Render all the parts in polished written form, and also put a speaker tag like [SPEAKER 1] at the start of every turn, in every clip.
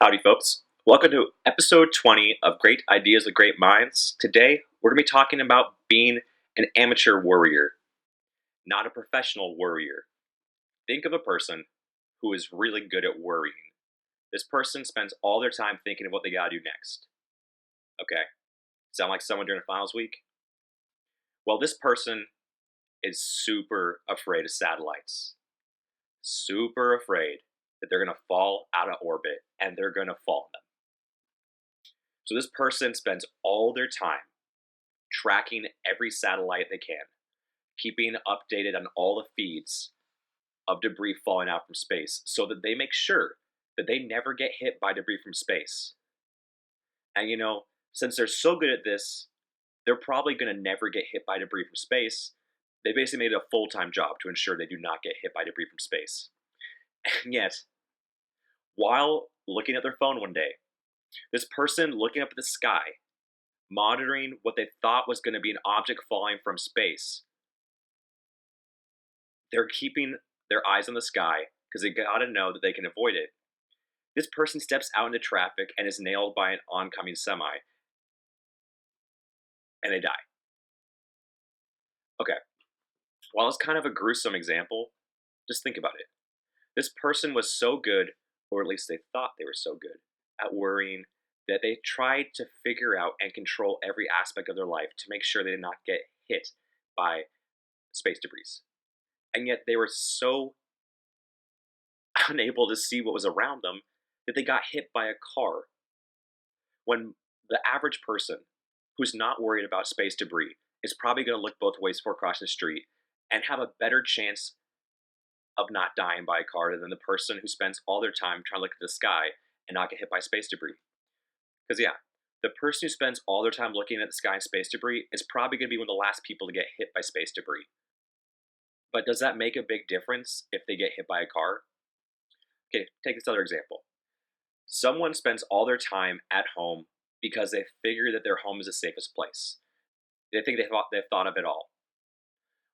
[SPEAKER 1] Howdy, folks. Welcome to episode 20 of Great Ideas with Great Minds. Today, we're going to be talking about being an amateur worrier, not a professional worrier. Think of a person who is really good at worrying. This person spends all their time thinking of what they got to do next. Okay, sound like someone during a finals week? Well, this person is super afraid of satellites. Super afraid that they're going to fall out of orbit and they're going to fall in them. So this person spends all their time tracking every satellite they can, keeping updated on all the feeds of debris falling out from space so that they make sure that they never get hit by debris from space. And since they're so good at this, they're probably going to never get hit by debris from space. They basically made it a full-time job to ensure they do not get hit by debris from space. And yet, while looking at their phone one day, this person looking up at the sky, monitoring what they thought was going to be an object falling from space, they're keeping their eyes on the sky because they got to know that they can avoid it. This person steps out into traffic and is nailed by an oncoming semi, and they die. Okay, while it's kind of a gruesome example, just think about it. This person was so good, or at least they thought they were so good, at worrying that they tried to figure out and control every aspect of their life to make sure they did not get hit by space debris. And yet they were so unable to see what was around them that they got hit by a car. When the average person who's not worried about space debris is probably going to look both ways before crossing the street and have a better chance of not dying by a car than the person who spends all their time trying to look at the sky and not get hit by space debris. Because the person who spends all their time looking at the sky and space debris is probably going to be one of the last people to get hit by space debris. But does that make a big difference if they get hit by a car? Okay, take this other example. Someone spends all their time at home because they figure that their home is the safest place. They think they've thought of it all.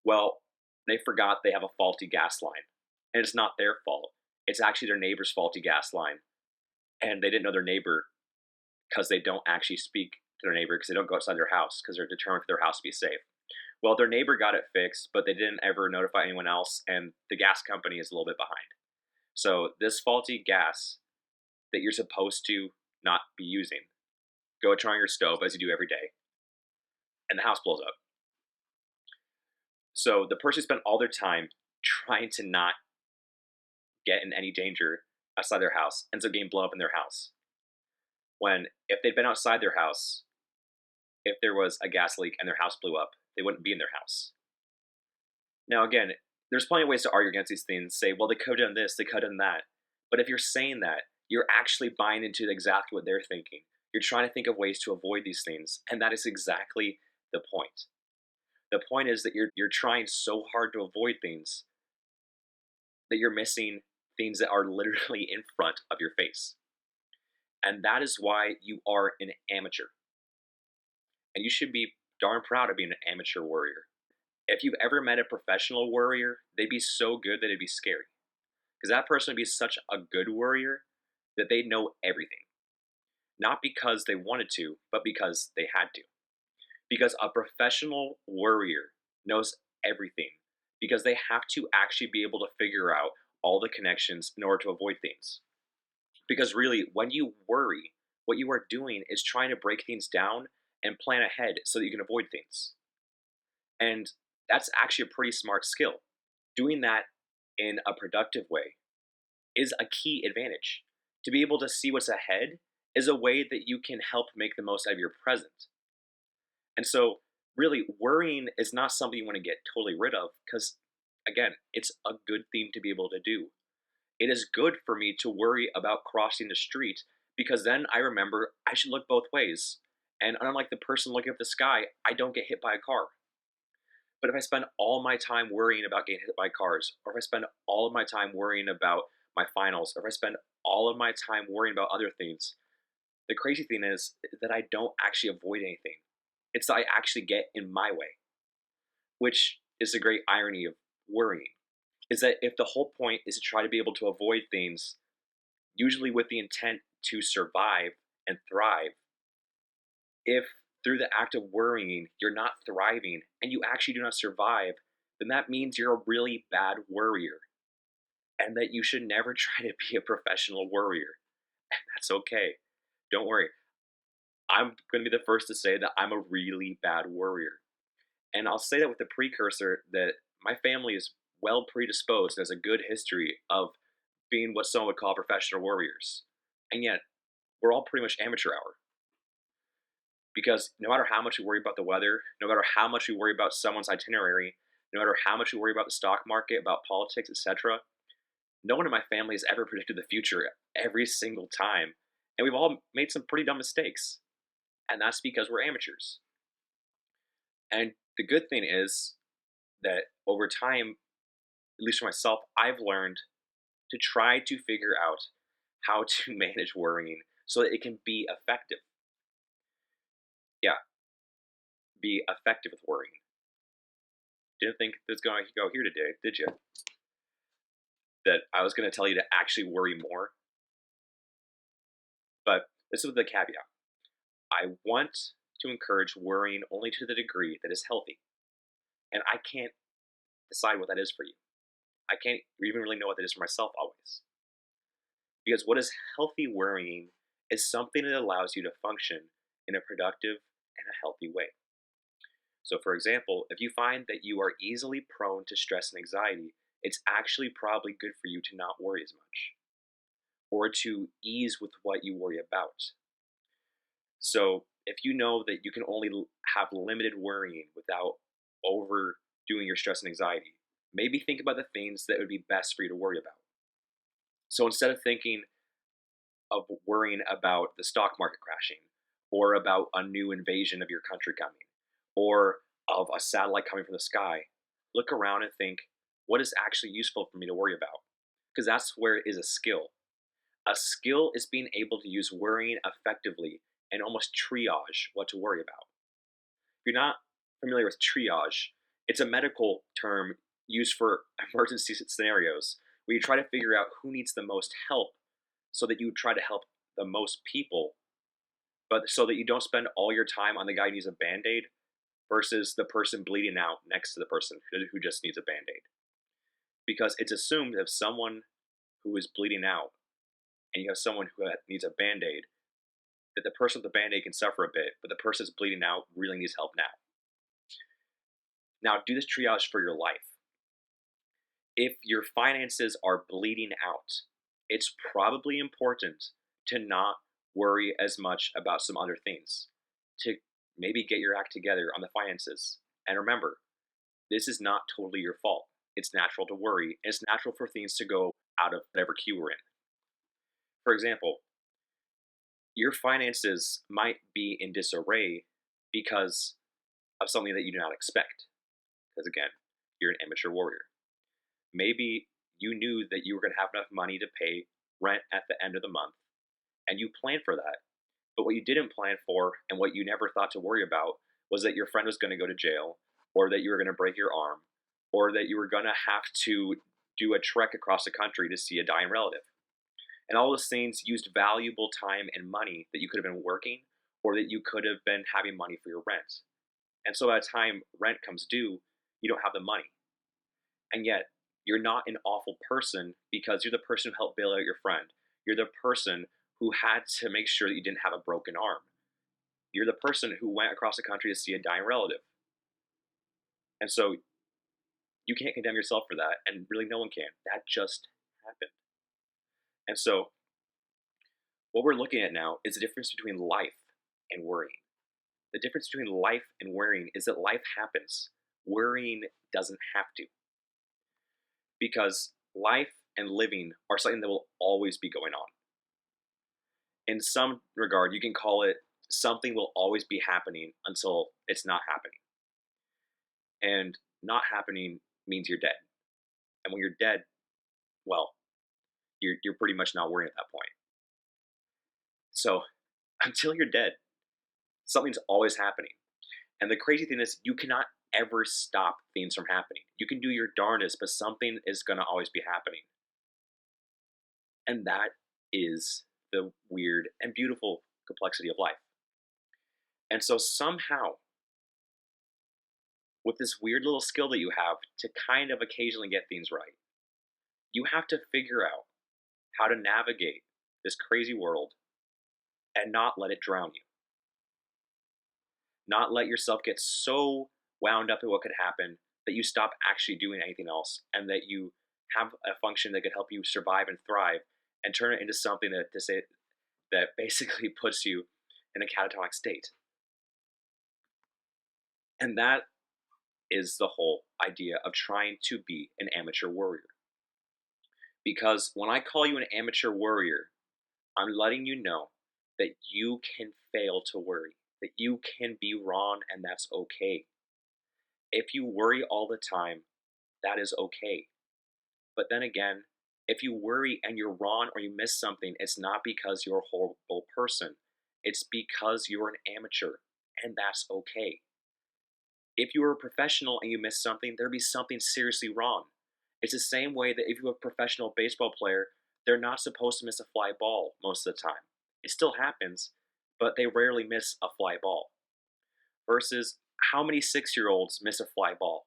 [SPEAKER 1] Well, they forgot they have a faulty gas line. And it's not their fault. It's actually their neighbor's faulty gas line. And they didn't know their neighbor because they don't actually speak to their neighbor because they don't go outside their house because they're determined for their house to be safe. Well, their neighbor got it fixed, but they didn't ever notify anyone else, and the gas company is a little bit behind. So this faulty gas that you're supposed to not be using, go turn on your stove as you do every day, and the house blows up. So the person spent all their time trying to not get in any danger outside their house ends up getting blown up in their house. When if they'd been outside their house, if there was a gas leak and their house blew up, they wouldn't be in their house. Now again, there's plenty of ways to argue against these things, say, well, they could have done this, they could have done that. But if you're saying that, you're actually buying into exactly what they're thinking. You're trying to think of ways to avoid these things, and that is exactly the point. The point is that you're trying so hard to avoid things that you're missing things that are literally in front of your face. And that is why you are an amateur. And you should be darn proud of being an amateur worrier. If you've ever met a professional worrier, they'd be so good that it'd be scary. Because that person would be such a good worrier that they know everything. Not because they wanted to, but because they had to. Because a professional worrier knows everything. Because they have to actually be able to figure out all the connections in order to avoid things. Because really, when you worry, what you are doing is trying to break things down and plan ahead so that you can avoid things. And that's actually a pretty smart skill. Doing that in a productive way is a key advantage. To be able to see what's ahead is a way that you can help make the most out of your present. And so, really, worrying is not something you want to get totally rid of because, again, it's a good thing to be able to do. It is good for me to worry about crossing the street because then I remember I should look both ways. And unlike the person looking up the sky, I don't get hit by a car. But if I spend all my time worrying about getting hit by cars, or if I spend all of my time worrying about my finals, or if I spend all of my time worrying about other things, the crazy thing is that I don't actually avoid anything. It's that I actually get in my way, which is the great irony of worrying, is that if the whole point is to try to be able to avoid things, usually with the intent to survive and thrive. If through the act of worrying you're not thriving and you actually do not survive, then that means you're a really bad worrier and that you should never try to be a professional worrier. And that's okay. Don't worry. I'm going to be the first to say that I'm a really bad worrier. And I'll say that with the precursor that my family is well predisposed, has a good history of being what someone would call professional worriers. And yet, we're all pretty much amateur hour. Because no matter how much we worry about the weather, no matter how much we worry about someone's itinerary, no matter how much we worry about the stock market, about politics, etc., no one in my family has ever predicted the future every single time. And we've all made some pretty dumb mistakes. And that's because we're amateurs. And the good thing is that over time, at least for myself, I've learned to try to figure out how to manage worrying so that it can be effective. Yeah, be effective with worrying. Didn't think this was going to go here today, did you? That I was going to tell you to actually worry more. But this is the caveat. I want to encourage worrying only to the degree that is healthy. And I can't decide what that is for you. I can't even really know what that is for myself always. Because what is healthy worrying is something that allows you to function in a productive and a healthy way. So, for example, if you find that you are easily prone to stress and anxiety, it's actually probably good for you to not worry as much or to ease with what you worry about. So, if you know that you can only have limited worrying without overdoing your stress and anxiety, maybe think about the things that would be best for you to worry about. So, instead of thinking of worrying about the stock market crashing, or about a new invasion of your country coming, or of a satellite coming from the sky, look around and think, what is actually useful for me to worry about? Because that's where it is a skill. A skill is being able to use worrying effectively and almost triage what to worry about. If you're not familiar with triage, it's a medical term used for emergency scenarios where you try to figure out who needs the most help so that you try to help the most people, but so that you don't spend all your time on the guy who needs a band-aid versus the person bleeding out next to the person who just needs a band-aid. Because it's assumed that if someone who is bleeding out and you have someone who needs a band-aid, that the person with the band-aid can suffer a bit, but the person that's bleeding out really needs help now. Now, do this triage for your life. If your finances are bleeding out, it's probably important to not worry as much about some other things, to maybe get your act together on the finances. And remember, this is not totally your fault. It's natural to worry, and it's natural for things to go out of whatever queue we're in. For example, your finances might be in disarray because of something that you do not expect. Because again, you're an amateur worrier. Maybe you knew that you were going to have enough money to pay rent at the end of the month, and you planned for that. But what you didn't plan for, and what you never thought to worry about, was that your friend was going to go to jail, or that you were going to break your arm, or that you were going to have to do a trek across the country to see a dying relative. And all those things used valuable time and money that you could have been working, or that you could have been having money for your rent. And so by the time rent comes due, you don't have the money. And yet, you're not an awful person because you're the person who helped bail out your friend. You're the person who had to make sure that you didn't have a broken arm. You're the person who went across the country to see a dying relative. And so you can't condemn yourself for that, and really no one can. That just happened. And so what we're looking at now is the difference between life and worrying. The difference between life and worrying is that life happens. Worrying doesn't have to. Because life and living are something that will always be going on. In some regard, you can call it something will always be happening until it's not happening. And not happening means you're dead. And when you're dead, well, you're pretty much not worrying at that point. So until you're dead, something's always happening. And the crazy thing is, you cannot ever stop things from happening. You can do your darndest, but something is going to always be happening. And that is the weird and beautiful complexity of life. And so somehow, with this weird little skill that you have to kind of occasionally get things right, you have to figure out how to navigate this crazy world and not let it drown you. Not let yourself get so wound up in what could happen that you stop actually doing anything else, and that you have a function that could help you survive and thrive, and turn it into something that basically puts you in a catatonic state. And that is the whole idea of trying to be an amateur worrier. Because when I call you an amateur worrier, I'm letting you know that you can fail to worry, that you can be wrong, and that's okay. If you worry all the time, that is okay. But then again, if you worry and you're wrong or you miss something, it's not because you're a horrible person. It's because you're an amateur, and that's okay. If you were a professional and you miss something, there'd be something seriously wrong. It's the same way that if you're a professional baseball player, they're not supposed to miss a fly ball most of the time. It still happens, but they rarely miss a fly ball. Versus how many 6-year-olds miss a fly ball?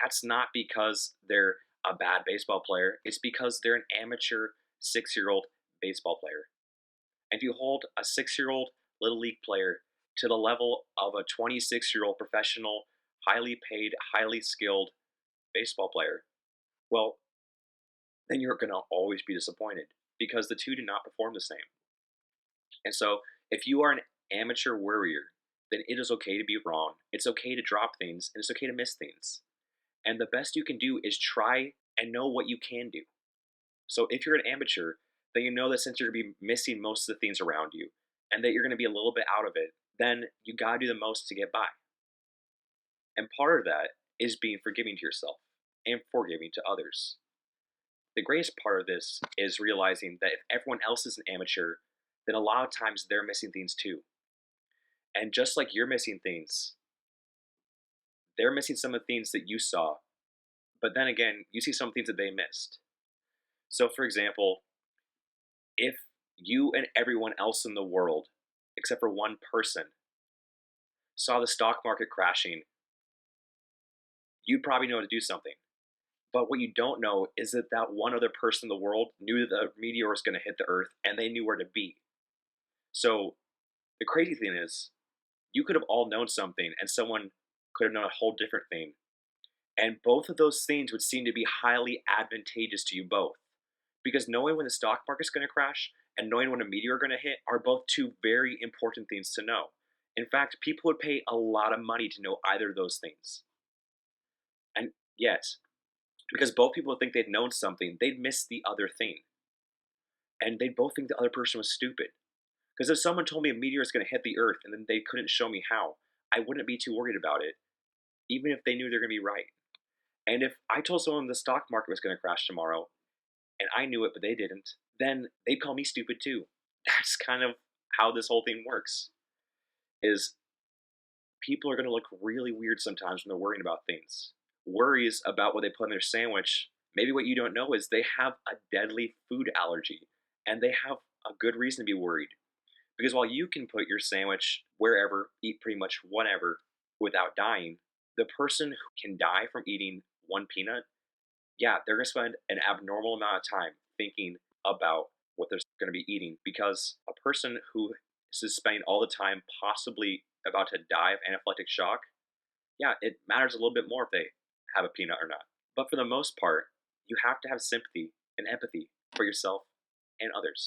[SPEAKER 1] That's not because they're a bad baseball player. It's because they're an amateur 6-year-old baseball player. And if you hold a 6-year-old Little League player to the level of a 26-year-old professional, highly paid, highly skilled baseball player, well, then you're going to always be disappointed because the two do not perform the same. And so, if you are an amateur worrier, then it is okay to be wrong. It's okay to drop things, and it's okay to miss things. And the best you can do is try and know what you can do. So, if you're an amateur, then you know that since you're going to be missing most of the things around you, and that you're going to be a little bit out of it, then you got to do the most to get by. And part of that is being forgiving to yourself and forgiving to others. The greatest part of this is realizing that if everyone else is an amateur, then a lot of times they're missing things too. And just like you're missing things, they're missing some of the things that you saw, but then again, you see some things that they missed. So, for example, if you and everyone else in the world, except for one person, saw the stock market crashing, you'd probably know to do something. But what you don't know is that that one other person in the world knew that the meteor was going to hit the Earth, and they knew where to be. So the crazy thing is, you could have all known something, and someone could have known a whole different thing. And both of those things would seem to be highly advantageous to you both. Because knowing when the stock market's going to crash and knowing when a meteor is going to hit are both two very important things to know. In fact, people would pay a lot of money to know either of those things. And yet, because both people would think they'd known something, they'd miss the other thing. And they'd both think the other person was stupid. Because if someone told me a meteor is going to hit the Earth and then they couldn't show me how, I wouldn't be too worried about it, even if they knew they're going to be right. And if I told someone the stock market was going to crash tomorrow, and I knew it but they didn't, then they'd call me stupid too. That's kind of how this whole thing works. Is people are going to look really weird sometimes when they're worrying about things. Worries about what they put in their sandwich. Maybe what you don't know is they have a deadly food allergy, and they have a good reason to be worried. Because while you can put your sandwich wherever, eat pretty much whatever without dying, the person who can die from eating one peanut, yeah, they're going to spend an abnormal amount of time thinking about what they're going to be eating. Because a person who is spending all the time possibly about to die of anaphylactic shock, yeah, it matters a little bit more if they have a peanut or not. But for the most part, you have to have sympathy and empathy for yourself and others.